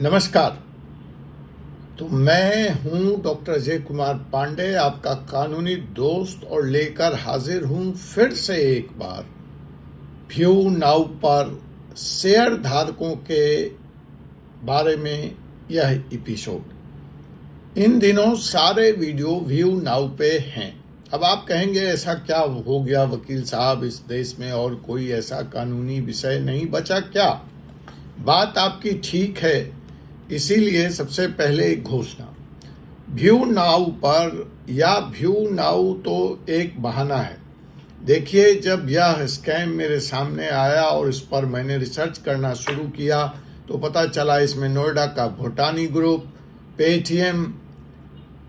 नमस्कार। तो मैं हूं डॉक्टर अजय कुमार पांडे, आपका कानूनी दोस्त, और लेकर हाजिर हूं फिर से एक बार व्यू नाउ पर शेयर धारकों के बारे में यह एपिसोड। इन दिनों सारे वीडियो व्यू नाउ पे हैं। अब आप कहेंगे ऐसा क्या हो गया वकील साहब, इस देश में और कोई ऐसा कानूनी विषय नहीं बचा क्या? बात आपकी ठीक है, इसीलिए सबसे पहले एक घोषणा। व्यू नाउ पर या व्यू नाउ तो एक बहाना है। देखिए, जब यह स्कैम मेरे सामने आया और इस पर मैंने रिसर्च करना शुरू किया तो पता चला इसमें नोएडा का भूटानी ग्रुप, पेटीएम,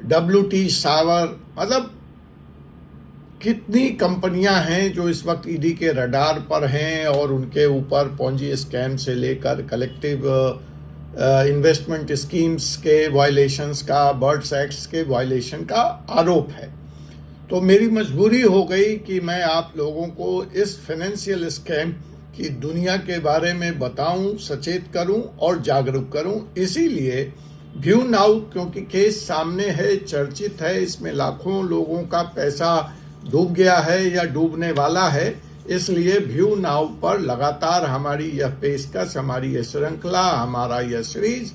WT सावर, मतलब कितनी कंपनियां हैं जो इस वक्त ईडी के रडार पर हैं और उनके ऊपर पॉन्जी स्कैम से लेकर कलेक्टिव इन्वेस्टमेंट स्कीम्स के वायलेशंस का, बर्ड्स एक्ट्स के वायलेशन का आरोप है। तो मेरी मजबूरी हो गई कि मैं आप लोगों को इस फाइनेंशियल स्कैम की दुनिया के बारे में बताऊं, सचेत करूं और जागरूक करूं। इसीलिए व्यू नाउ, क्योंकि केस सामने है, चर्चित है, इसमें लाखों लोगों का पैसा डूब गया है या डूबने वाला है, इसलिए व्यू नाउ पर लगातार हमारी यह पेशकश, हमारी यह श्रृंखला, हमारा यह सीरीज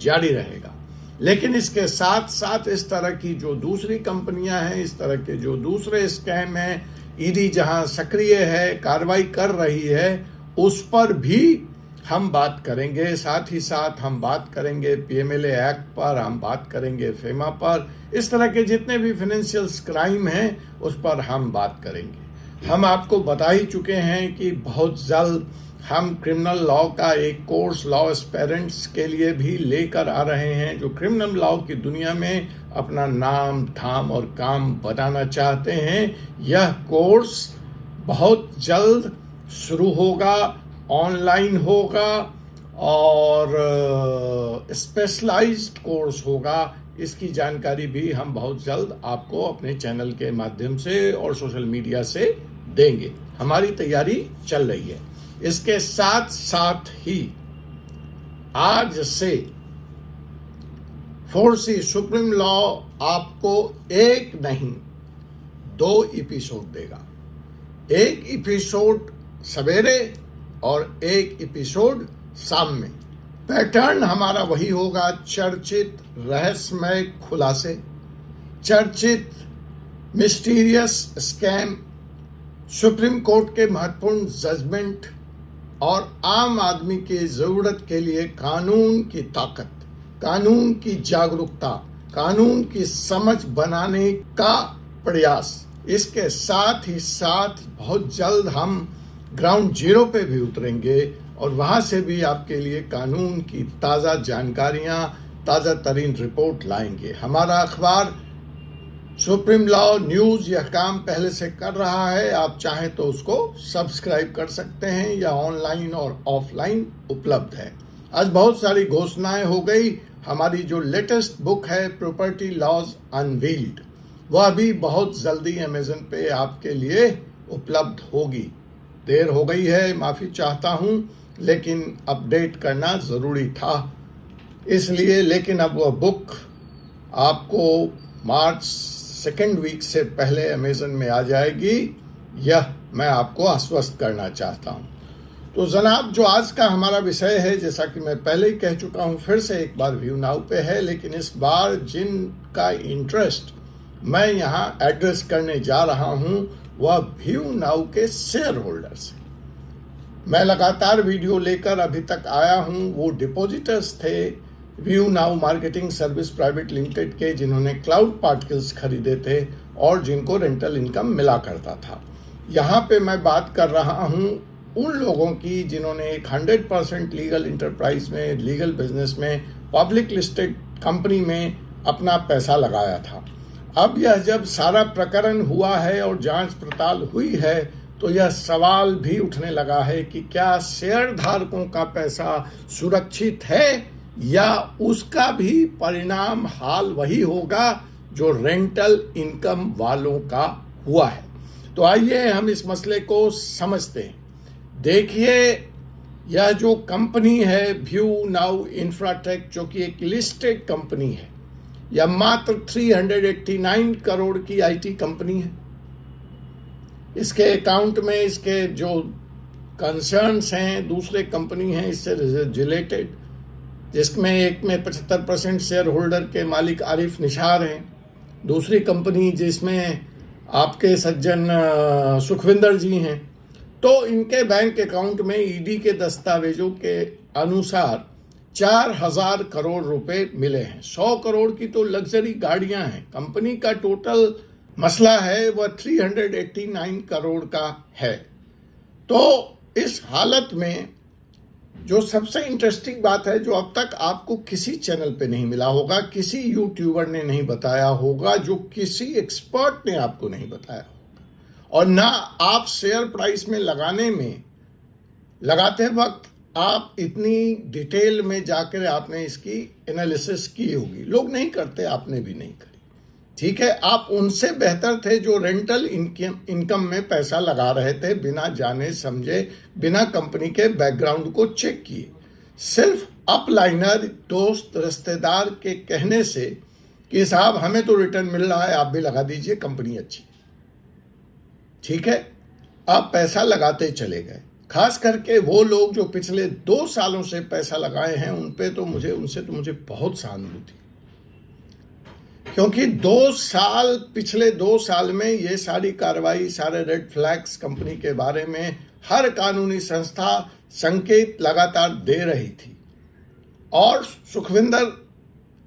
जारी रहेगा। लेकिन इसके साथ साथ इस तरह की जो दूसरी कंपनियां हैं, इस तरह के जो दूसरे स्कैम हैं, ईडी जहां सक्रिय है, कार्रवाई कर रही है, उस पर भी हम बात करेंगे। साथ ही साथ हम बात करेंगे PMLA एक्ट पर, हम बात करेंगे फेमा पर, इस तरह के जितने भी फाइनेंशियल क्राइम हैं उस पर हम बात करेंगे। हम आपको बता ही चुके हैं कि बहुत जल्द हम क्रिमिनल लॉ का एक कोर्स लॉ एस्पिरेंट्स के लिए भी लेकर आ रहे हैं, जो क्रिमिनल लॉ की दुनिया में अपना नाम, धाम और काम बनाना चाहते हैं। यह कोर्स बहुत जल्द शुरू होगा, ऑनलाइन होगा और स्पेशलाइज्ड कोर्स होगा। इसकी जानकारी भी हम बहुत जल्द आपको अपने चैनल के माध्यम से और सोशल मीडिया से देंगे। हमारी तैयारी चल रही है। इसके साथ साथ ही आज से 4C सुप्रीम लॉ आपको एक नहीं 2 एपिसोड देगा। एक एपिसोड सवेरे और एक एपिसोड शाम में। पैटर्न हमारा वही होगा, चर्चित रहस्यमय खुलासे, चर्चित मिस्टीरियस स्कैम, सुप्रीम कोर्ट के महत्वपूर्ण जजमेंट और आम आदमी की जरूरत के लिए कानून की ताकत, कानून की जागरूकता, कानून की समझ बनाने का प्रयास। इसके साथ ही साथ बहुत जल्द हम ग्राउंड जीरो पे भी उतरेंगे और वहां से भी आपके लिए कानून की ताज़ा जानकारियां, ताज़ा तरीन रिपोर्ट लाएंगे। हमारा अखबार सुप्रीम लॉ न्यूज़ यह काम पहले से कर रहा है। आप चाहें तो उसको सब्सक्राइब कर सकते हैं या ऑनलाइन और ऑफलाइन उपलब्ध है। आज बहुत सारी घोषणाएं हो गई। हमारी जो लेटेस्ट बुक है प्रॉपर्टी लॉज अनवील्ड, वह भी बहुत जल्दी अमेजन पे आपके लिए उपलब्ध होगी। देर हो गई है, माफ़ी चाहता हूं, लेकिन अपडेट करना ज़रूरी था इसलिए। लेकिन अब वह बुक आपको मार्च 2nd वीक से पहले अमेजन में आ जाएगी, यह मैं आपको आश्वस्त करना चाहता हूं। तो जनाब, जो आज का हमारा विषय है, जैसा कि मैं पहले ही कह चुका हूं, फिर से एक बार व्यू नाउ पे है, लेकिन इस बार जिनका इंटरेस्ट मैं यहां एड्रेस करने जा रहा हूं वह व्यू नाउ के शेयर होल्डर्स। मैं लगातार वीडियो लेकर अभी तक आया हूं। वो डिपॉजिटर्स थे view now marketing service private limited के, जिन्होंने क्लाउड पार्टिकल्स खरीदे थे और जिनको रेंटल इनकम मिला करता था। यहाँ पे मैं बात कर रहा हूँ उन लोगों की जिन्होंने एक 100% लीगल इंटरप्राइज में, लीगल बिजनेस में, पब्लिक लिस्टेड कंपनी में अपना पैसा लगाया था। अब यह जब सारा प्रकरण हुआ है और जांच पड़ताल हुई है तो यह सवाल भी उठने लगा है कि क्या शेयर धारकों का पैसा सुरक्षित है या उसका भी परिणाम हाल वही होगा जो रेंटल इनकम वालों का हुआ है। तो आइए हम इस मसले को समझते हैं। देखिए, यह जो कंपनी है व्यू नाउ इंफ्राटेक, जो कि एक लिस्टेड कंपनी है, यह मात्र 389 करोड़ की आईटी कंपनी है। इसके अकाउंट में इसके जो कंसर्न्स हैं दूसरे कंपनी हैं इससे रिलेटेड, जिसमें एक में 75% शेयर होल्डर के मालिक आरिफ निशार हैं, दूसरी कंपनी जिसमें आपके सज्जन सुखविंदर जी हैं। तो इनके बैंक अकाउंट में ईडी के दस्तावेजों के अनुसार 4000 करोड़ रुपए मिले हैं। 100 करोड़ की तो लग्जरी गाड़ियां हैं। कंपनी का टोटल मसला है वह 389 करोड़ का है। तो इस हालत में जो सबसे इंटरेस्टिंग बात है, जो अब तक आपको किसी चैनल पे नहीं मिला होगा, किसी यूट्यूबर ने नहीं बताया होगा, जो किसी एक्सपर्ट ने आपको नहीं बताया होगा, और ना आप शेयर प्राइस में लगाते वक्त आप इतनी डिटेल में जाकर आपने इसकी एनालिसिस की होगी। लोग नहीं करते, आपने भी नहीं करी। ठीक है, आप उनसे बेहतर थे जो रेंटल इनकम में पैसा लगा रहे थे बिना जाने समझे, बिना कंपनी के बैकग्राउंड को चेक किए, सिर्फ अपलाइनर दोस्त रिश्तेदार के कहने से कि साहब हमें तो रिटर्न मिल रहा है, आप भी लगा दीजिए, कंपनी अच्छी। ठीक है, आप पैसा लगाते चले गए। खास करके वो लोग जो पिछले 2 सालों से पैसा लगाए हैं उनसे तो मुझे बहुत सहानुभूति, क्योंकि पिछले 2 साल में ये सारी कार्रवाई, सारे रेड फ्लैग्स कंपनी के बारे में हर कानूनी संस्था संकेत लगातार दे रही थी, और सुखविंदर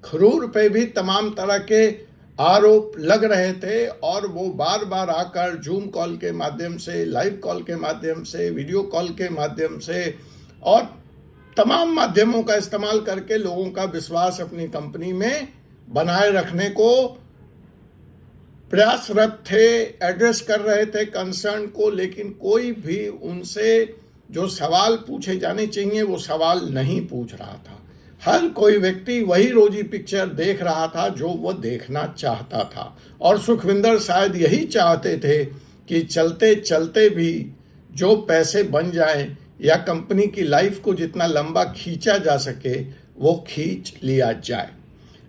खरूर पे भी तमाम तरह के आरोप लग रहे थे, और वो बार बार आकर जूम कॉल के माध्यम से, लाइव कॉल के माध्यम से, वीडियो कॉल के माध्यम से और तमाम माध्यमों का इस्तेमाल करके लोगों का विश्वास अपनी कंपनी में बनाए रखने को प्रयासरत थे, एड्रेस कर रहे थे कंसर्न को, लेकिन कोई भी उनसे जो सवाल पूछे जाने चाहिए वो सवाल नहीं पूछ रहा था। हर कोई व्यक्ति वही रोजी पिक्चर देख रहा था जो वो देखना चाहता था, और सुखविंदर शायद यही चाहते थे कि चलते चलते भी जो पैसे बन जाएं या कंपनी की लाइफ को जितना लंबा खींचा जा सके वो खींच लिया जाए।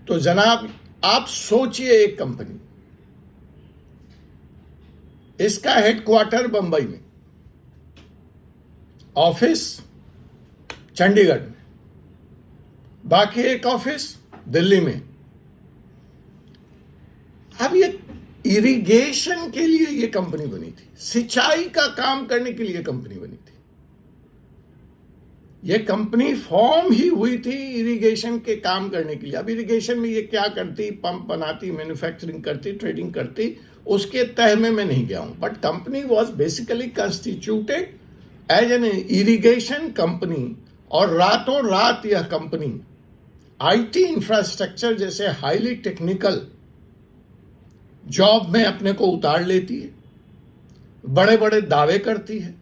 तो जनाब आप सोचिए, एक कंपनी, इसका हेडक्वार्टर बंबई में, ऑफिस चंडीगढ़ में, बाकी एक ऑफिस दिल्ली में। अब ये इरिगेशन के लिए ये कंपनी बनी थी, सिंचाई का काम करने के लिए कंपनी बनी थी। ये कंपनी फॉर्म ही हुई थी इरिगेशन के काम करने के लिए। अब इरिगेशन में ये क्या करती, पंप बनाती, मैन्युफैक्चरिंग करती, ट्रेडिंग करती, उसके तह में मैं नहीं गया हूं, but company was basically constituted as an irrigation company, और रातों रात यह कंपनी आईटी इंफ्रास्ट्रक्चर जैसे हाईली टेक्निकल जॉब में अपने को उतार लेती है, बड़े बड़े दावे करती है,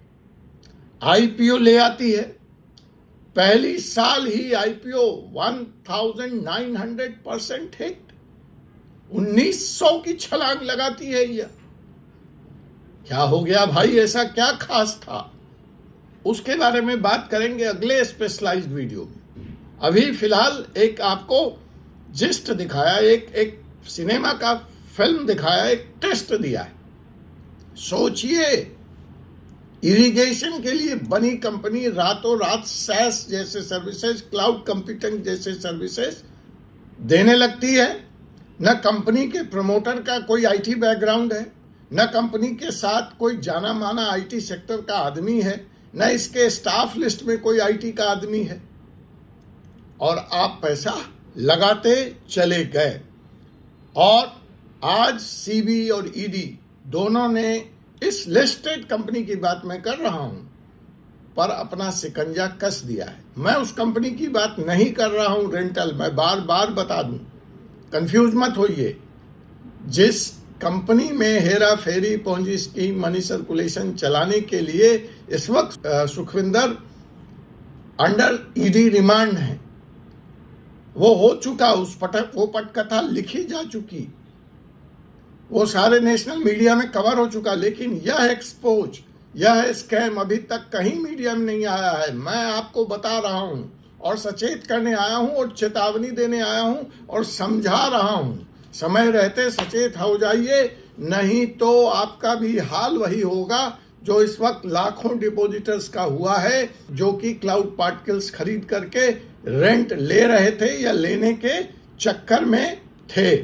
आईपीओ ले आती है। पहली साल ही आईपीओ 1900% हिट, 1900 की छलांग लगाती है। यह क्या हो गया भाई, ऐसा क्या खास था, उसके बारे में बात करेंगे अगले स्पेशलाइज्ड वीडियो में। अभी फिलहाल एक आपको जिस्ट दिखाया, एक सिनेमा का फिल्म दिखाया, एक टेस्ट दिया है। सोचिए, इरिगेशन के लिए बनी कंपनी रातों रात सैस जैसे सर्विसेज, क्लाउड कंप्यूटिंग जैसे सर्विसेज देने लगती है। न कंपनी के प्रमोटर का कोई आईटी बैकग्राउंड है, न कंपनी के साथ कोई जाना माना आईटी सेक्टर का आदमी है, न इसके स्टाफ लिस्ट में कोई आईटी का आदमी है, और आप पैसा लगाते चले गए। और आज सीबी और ईडी दोनों ने इस लिस्टेड कंपनी की बात मैं कर रहा हूं पर अपना शिकंजा कस दिया है। मैं उस कंपनी की बात नहीं कर रहा हूं रेंटल, मैं बार बार बता दूं, कंफ्यूज मत होइए। जिस कंपनी में हेरा फेरी, पोंजी स्कीम, मनी सर्कुलेशन चलाने के लिए इस वक्त सुखविंदर अंडर ईडी रिमांड है, वो हो चुका, वो पटकथा लिखी जा चुकी, वो सारे नेशनल मीडिया में कवर हो चुका। लेकिन यह एक्सपोज यह स्कैम अभी तक कहीं मीडिया में नहीं आया है। मैं आपको बता रहा हूं और सचेत करने आया हूं और चेतावनी देने आया हूं और समझा रहा हूं। समय रहते सचेत हो जाइए, नहीं तो आपका भी हाल वही होगा जो इस वक्त लाखों डिपॉजिटर्स का हुआ है, जो कि क्लाउड पार्टिकल्स खरीद करके रेंट ले रहे थे या लेने के चक्कर में थे।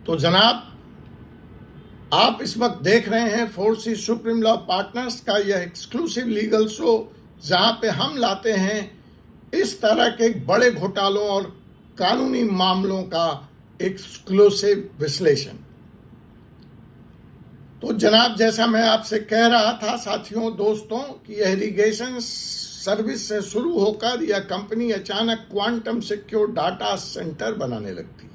तो जनाब, आप इस वक्त देख रहे हैं 4C सुप्रीम लॉ पार्टनर्स का यह एक्सक्लूसिव लीगल शो, जहां पे हम लाते हैं इस तरह के बड़े घोटालों और कानूनी मामलों का एक्सक्लूसिव विश्लेषण। तो जनाब, जैसा मैं आपसे कह रहा था साथियों, दोस्तों, कि इरिगेशन सर्विस से शुरू होकर यह कंपनी अचानक क्वांटम सिक्योर डाटा सेंटर बनाने लगती है।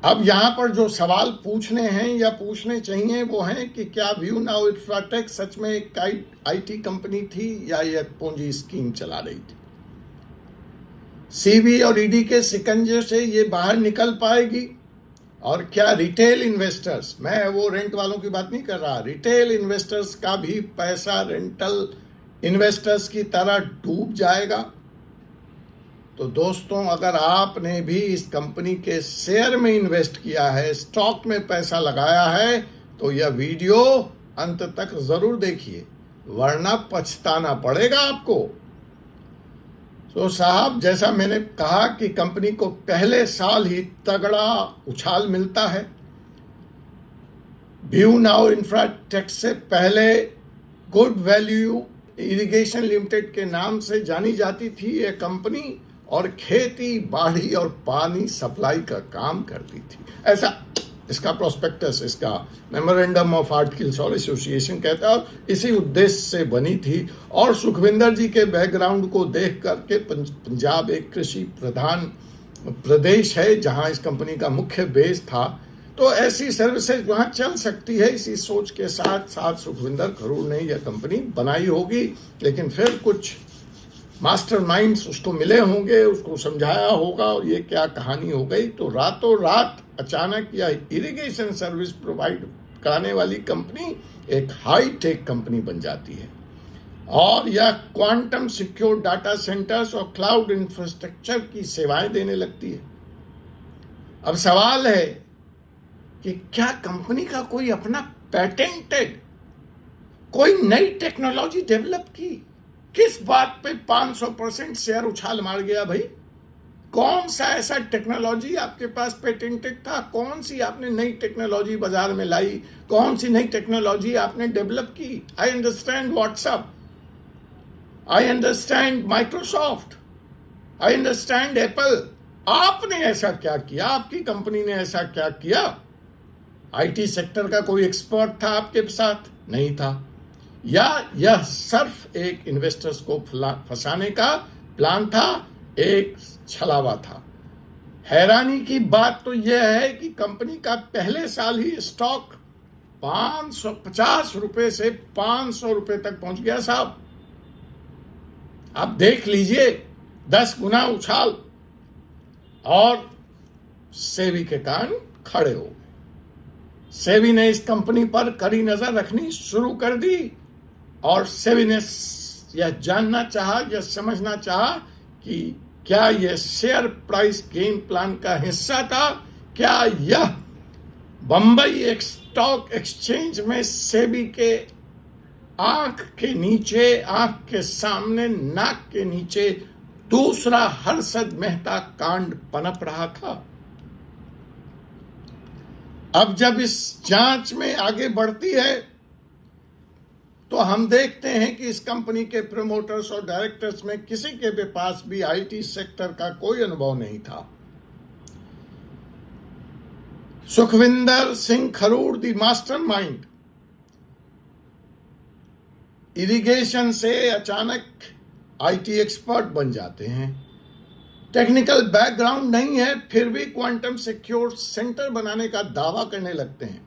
अब यहां पर जो सवाल पूछने हैं या पूछने चाहिए वो हैं कि क्या व्यू नाउ इंफ्राटेक सच में एक आईटी कंपनी थी या यह पूंजी स्कीम चला रही थी। सीबी और ईडी के शिकंजे से ये बाहर निकल पाएगी? और क्या रिटेल इन्वेस्टर्स, मैं वो रेंट वालों की बात नहीं कर रहा, रिटेल इन्वेस्टर्स का भी पैसा रेंटल इन्वेस्टर्स की तरह डूब जाएगा? तो दोस्तों, अगर आपने भी इस कंपनी के शेयर में इन्वेस्ट किया है, स्टॉक में पैसा लगाया है, तो यह वीडियो अंत तक जरूर देखिए, वरना पछताना पड़ेगा आपको। तो साहब, जैसा मैंने कहा कि कंपनी को पहले साल ही तगड़ा उछाल मिलता है। व्यू नाउ इंफ्राटेक से पहले गुड वैल्यू इरिगेशन लिमिटेड के नाम से जानी जाती थी यह कंपनी, और खेती बाड़ी और पानी सप्लाई का काम करती थी, ऐसा इसका प्रोस्पेक्टस, इसका मेमोरेंडम ऑफ आर्टिकल्स और एसोसिएशन कहता है, और इसी उद्देश्य से बनी थी। और सुखविंदर जी के बैकग्राउंड को देख करके पंजाब एक कृषि प्रधान प्रदेश है जहां इस कंपनी का मुख्य बेस था, तो ऐसी सर्विसेज वहां चल सकती है। इसी सोच के साथ साथ सुखविंदर खरूड़ ने यह कंपनी बनाई होगी, लेकिन फिर कुछ मास्टरमाइंड्स उसको मिले होंगे, उसको समझाया होगा और ये क्या कहानी हो गई। तो रातों रात अचानक यह इरिगेशन सर्विस प्रोवाइड कराने वाली कंपनी एक हाई टेक कंपनी बन जाती है, और यह क्वांटम सिक्योर डाटा सेंटर्स और क्लाउड इंफ्रास्ट्रक्चर की सेवाएं देने लगती है। अब सवाल है कि क्या कंपनी का कोई अपना पेटेंटेड कोई नई टेक्नोलॉजी डेवलप की? किस बात पे 500% शेयर उछाल मार गया भाई? कौन सा ऐसा टेक्नोलॉजी आपके पास पेटेंटेड था? कौन सी आपने नई टेक्नोलॉजी बाजार में लाई? कौन सी नई टेक्नोलॉजी आपने डेवलप की? I understand WhatsApp, I understand Microsoft, I understand Apple. आपने ऐसा क्या किया? आपकी कंपनी ने ऐसा क्या किया? आईटी सेक्टर का कोई एक्सपर्ट था आपके साथ? नहीं था। या यह सिर्फ एक इन्वेस्टर्स को फंसाने का प्लान था, एक छलावा था? हैरानी की बात तो यह है कि कंपनी का पहले साल ही स्टॉक 550 रुपए से 500 रुपए तक पहुंच गया साहब। आप देख लीजिए, 10 गुना उछाल, और सेबी के कान खड़े हो गए। सेबी ने इस कंपनी पर कड़ी नजर रखनी शुरू कर दी, और सेबी ने यह जानना चाहा, यह समझना चाहा कि क्या यह शेयर प्राइस गेम प्लान का हिस्सा था? क्या यह बंबई एक स्टॉक एक्सचेंज में सेबी के आंख के नीचे, आंख के सामने, नाक के नीचे दूसरा हर्षद मेहता कांड पनप रहा था? अब जब इस जांच में आगे बढ़ती है तो हम देखते हैं कि इस कंपनी के प्रमोटर्स और डायरेक्टर्स में किसी के भी पास भी आईटी सेक्टर का कोई अनुभव नहीं था। सुखविंदर सिंह खरूड़, दी मास्टरमाइंड, इरिगेशन से अचानक आईटी एक्सपर्ट बन जाते हैं। टेक्निकल बैकग्राउंड नहीं है, फिर भी क्वांटम सिक्योर सेंटर बनाने का दावा करने लगते हैं।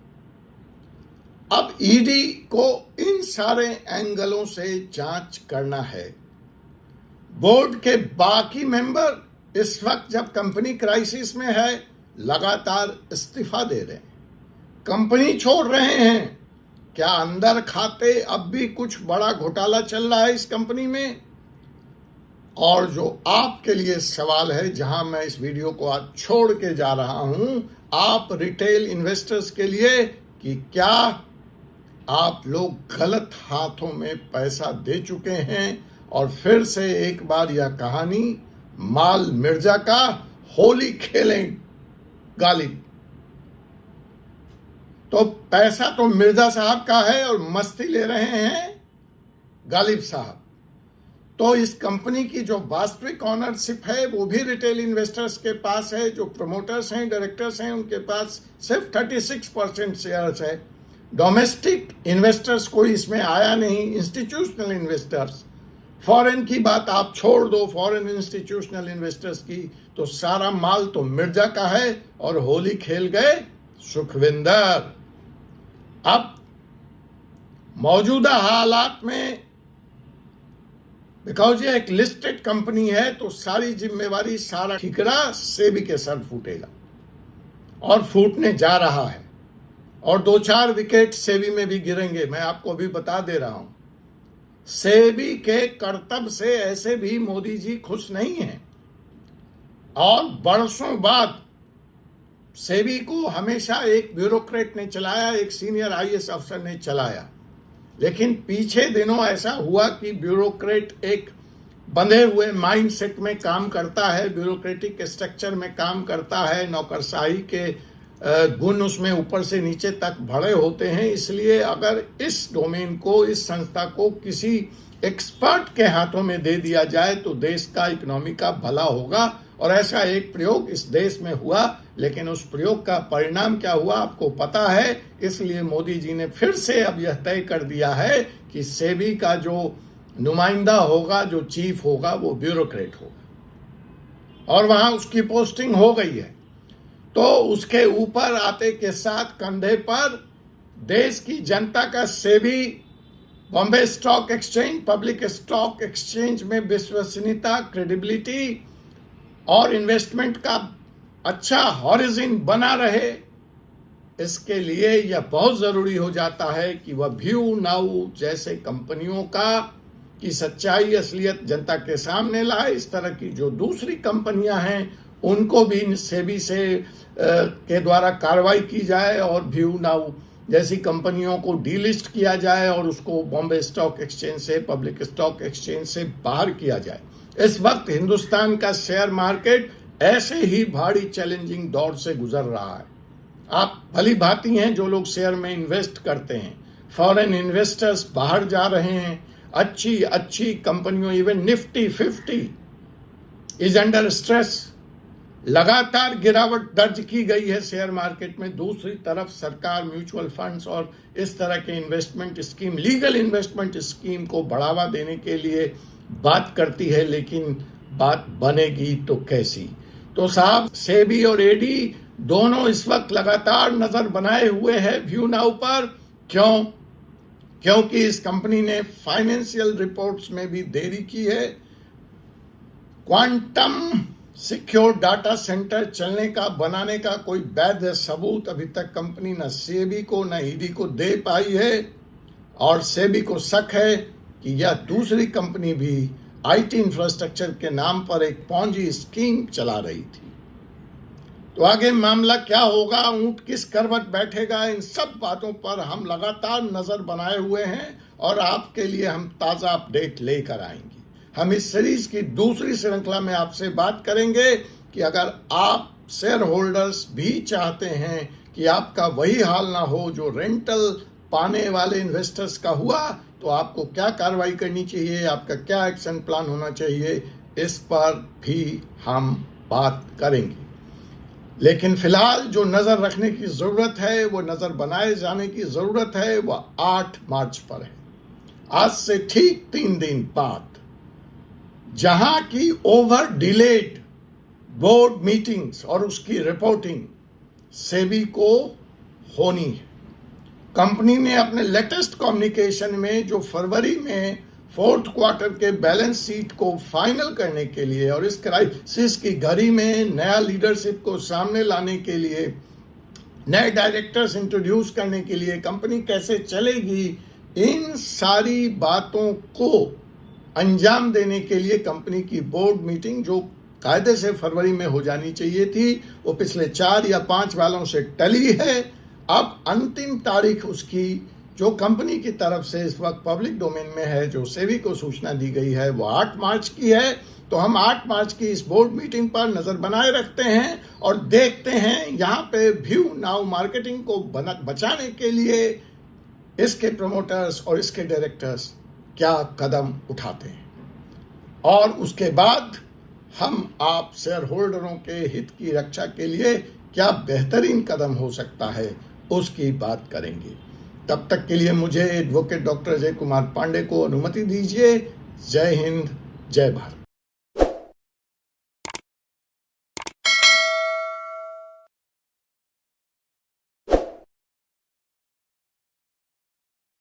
अब ईडी को इन सारे एंगलों से जांच करना है। बोर्ड के बाकी मेंबर इस वक्त जब कंपनी क्राइसिस में है लगातार इस्तीफा दे रहे हैं, कंपनी छोड़ रहे हैं, क्या अंदर खाते अब भी कुछ बड़ा घोटाला चल रहा है इस कंपनी में? और जो आपके लिए सवाल है, जहां मैं इस वीडियो को आज छोड़ के जा रहा हूं आप रिटेल इन्वेस्टर्स के लिए, कि क्या आप लोग गलत हाथों में पैसा दे चुके हैं और फिर से एक बार यह कहानी माल मिर्जा का, होली खेलें गालिब। तो पैसा तो मिर्जा साहब का है और मस्ती ले रहे हैं गालिब साहब। तो इस कंपनी की जो वास्तविक ऑनरशिप है वो भी रिटेल इन्वेस्टर्स के पास है। जो प्रमोटर्स हैं, डायरेक्टर्स हैं, उनके पास सिर्फ 36% शेयर्स है। डोमेस्टिक इन्वेस्टर्स कोई इसमें आया नहीं, इंस्टीट्यूशनल इन्वेस्टर्स। फॉरेन की बात आप छोड़ दो, फॉरेन इंस्टीट्यूशनल इन्वेस्टर्स की, तो सारा माल तो मिर्जा का है और होली खेल गए सुखविंदर। अब मौजूदा हालात में बिकॉज ये एक लिस्टेड कंपनी है तो सारी जिम्मेवारी, सारा ठिकरा सेबी के सर फूटेगा और फूटने जा रहा है। और 2-4 विकेट सेबी में भी गिरेंगे। मैं आपको अभी बता दे रहा हूं, सेबी के कर्तव्य से ऐसे भी मोदी जी खुश नहीं हैं। और बरसों बाद सेबी को हमेशा एक ब्यूरोक्रेट ने चलाया, एक सीनियर आईएएस अफसर ने चलाया। लेकिन पीछे दिनों ऐसा हुआ कि ब्यूरोक्रेट एक बंधे हुए माइंडसेट में काम करता है, ब्यूरोक्रेटिक स्ट्रक्चर में काम करता है, नौकरशाही के गुण उसमें ऊपर से नीचे तक भरे होते हैं। इसलिए अगर इस डोमेन को, इस संस्था को किसी एक्सपर्ट के हाथों में दे दिया जाए तो देश का इकोनॉमी का भला होगा। और ऐसा एक प्रयोग इस देश में हुआ, लेकिन उस प्रयोग का परिणाम क्या हुआ आपको पता है। इसलिए मोदी जी ने फिर से अब यह तय कर दिया है कि सेबी का जो नुमाइंदा होगा, जो चीफ होगा, वो ब्यूरोक्रेट होगा और वहां उसकी पोस्टिंग हो गई है। तो उसके ऊपर आते के साथ कंधे पर देश की जनता का SEBI, Bombay stock exchange, public stock exchange में विश्वसनीयता, क्रेडिबिलिटी और इन्वेस्टमेंट का अच्छा हॉरिजन बना रहे। इसके लिए यह बहुत जरूरी हो जाता है कि वह व्यू नाउ जैसे कंपनियों की सच्चाई, असलियत जनता के सामने लाए। इस तरह की जो दूसरी कंपनियां हैं उनको भी सेबी से के द्वारा कार्रवाई की जाए और व्यू नाउ जैसी कंपनियों को डीलिस्ट किया जाए और उसको बॉम्बे स्टॉक एक्सचेंज से, पब्लिक स्टॉक एक्सचेंज से बाहर किया जाए। इस वक्त हिंदुस्तान का शेयर मार्केट ऐसे ही भारी चैलेंजिंग दौर से गुजर रहा है। आप भली भांति हैं जो लोग शेयर में इन्वेस्ट करते हैं। फॉरेन इन्वेस्टर्स बाहर जा रहे हैं। अच्छी कंपनियों, even Nifty 50 is under stress. लगातार गिरावट दर्ज की गई है शेयर मार्केट में। दूसरी तरफ सरकार म्यूचुअल फंड्स और इस तरह के investment scheme, legal investment scheme को बढ़ावा देने के लिए बात करती है, लेकिन बात बनेगी तो कैसी? तो साहब, सेबी और एडी दोनों इस वक्त लगातार नजर बनाए हुए हैं व्यू नाउ पर। क्यों? क्योंकि इस कंपनी ने फाइनेंशियल रिपोर्ट्स में भी देरी की है। क्वांटम सिक्योर डाटा सेंटर चलने का, बनाने का कोई वैध सबूत अभी तक कंपनी न सेबी को न ईडी को दे पाई है। और सेबी को शक है कि यह दूसरी कंपनी भी आईटी इंफ्रास्ट्रक्चर के नाम पर एक पॉन्जी स्कीम चला रही थी। तो आगे मामला क्या होगा, ऊंट किस करवट बैठेगा, इन सब बातों पर हम लगातार नजर बनाए हुए हैं और आपके लिए हम ताजा अपडेट लेकर आएंगे। हम इस सीरीज की दूसरी श्रृंखला में आपसे बात करेंगे कि अगर आप शेयर होल्डर्स भी चाहते हैं कि आपका वही हाल ना हो जो रेंटल पाने वाले इन्वेस्टर्स का हुआ, तो आपको क्या कार्रवाई करनी चाहिए, आपका क्या एक्शन प्लान होना चाहिए, इस पर भी हम बात करेंगे। लेकिन फिलहाल जो नजर रखने की जरूरत है, वो नजर बनाए जाने की जरूरत है, वह 8 मार्च पर है। आज से ठीक 3 दिन बाद, जहां की ओवर डिलेड बोर्ड मीटिंग्स और उसकी रिपोर्टिंग सेबी को होनी है। कंपनी ने अपने लेटेस्ट कम्युनिकेशन में जो फरवरी में 4th क्वार्टर के बैलेंस शीट को फाइनल करने के लिए और इस क्राइसिस की घड़ी में नया लीडरशिप को सामने लाने के लिए नए डायरेक्टर्स इंट्रोड्यूस करने के लिए, कंपनी कैसे चलेगी, इन सारी बातों को अंजाम देने के लिए कंपनी की बोर्ड मीटिंग जो कायदे से फरवरी में हो जानी चाहिए थी, वो पिछले 4 या 5 वालों से टली है। अब अंतिम तारीख उसकी जो कंपनी की तरफ से इस वक्त पब्लिक डोमेन में है, जो सेबी को सूचना दी गई है, वो 8 मार्च की है। तो हम 8 मार्च की इस बोर्ड मीटिंग पर नजर बनाए रखते हैं और देखते हैं यहाँ पे व्यू नाउ मार्केटिंग को बचाने के लिए इसके प्रमोटर्स और इसके डायरेक्टर्स क्या कदम उठाते हैं, और उसके बाद हम आप शेयर होल्डरों के हित की रक्षा के लिए क्या बेहतरीन कदम हो सकता है उसकी बात करेंगे। तब तक के लिए मुझे एडवोकेट डॉक्टर अजय कुमार पांडे को अनुमति दीजिए। जय हिंद, जय भारत।